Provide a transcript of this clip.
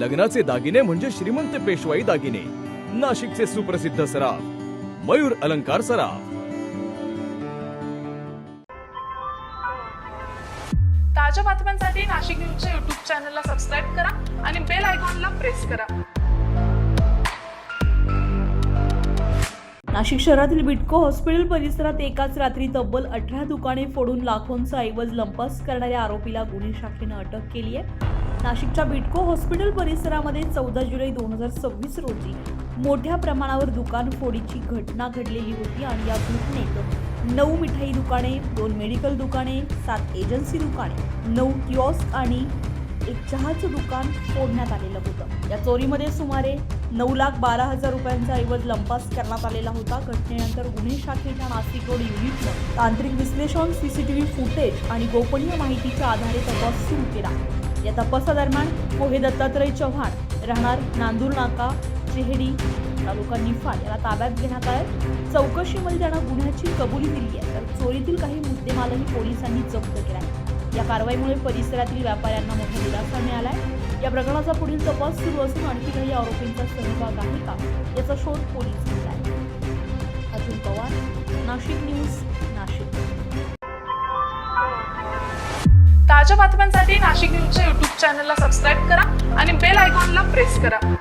लग्नाचे दागिने म्हणजे श्रीमंत पेशवाई दागिने. नाशिकचे सुप्रसिद्ध सराफ मयूर अलंकार सराफ. ताज्या बातम्यांसाठी नाशिक न्यूजच्या YouTube चॅनलला सबस्क्राईब करा आणि बेल आयकॉनला प्रेस करा. नाशिक शहरातील बिटको हॉस्पिटल परिसरात एकाच रात्री तब्बल 18 दुकाने फोडून लाखोंचा ऐवज लंपास करणाऱ्या आरोपीला गुन्हे शाखेनं अटक केली आहे. नाशिकच्या बिटको हॉस्पिटल परिसरामध्ये 14 जुलै 2026 रोजी मोठ्या प्रमाणावर दुकान फोडीची घटना घडलेली होती आणि या घटनेत 9 मिठाई दुकाने, 2 मेडिकल दुकाने, 7 एजन्सी दुकाने, 9 किऑस्क आणि एक चहाचं दुकान फोडण्यात आलेलं होतं. या चोरीमध्ये सुमारे 9,12,000 रुपयांचा ऐवज लंपास करण्यात आलेला होता. घटनेनंतर गुन्हे शाखेच्या नाशिक रोड युनिटनं तांत्रिक विश्लेषण, सीसीटीव्ही फुटेज आणि गोपनीय माहितीच्या आधारे तपास सुरू केला. या तपासादरम्यान पोहे दत्तात्रय चव्हाण राहणार नांदूर नाका, चेहडी, तालुका निफाड याला ताब्यात घेण्यात आले. चौकशीमध्ये त्यानं गुन्ह्याची कबुली दिली आहे, तर चोरीतील काही मुद्देमालही पोलिसांनी जप्त केला आहे. या कारवाईमुळे परिसरातील व्यापाऱ्यांना मोठा दिलासा मिळालाय. या प्रकरणाचा पुढील तपास सुरू असून आणखी काही आरोपींचा सहभाग आहे का याचा शोध पोलीस घेत आहेत. अतुल पवार, नाशिक न्यूज, नाशिक. ताज्या बातम्यांसाठी नाशिक न्यूजच्या YouTube चॅनलला सबस्क्राईब करा आणि बेल आयकॉनला प्रेस करा.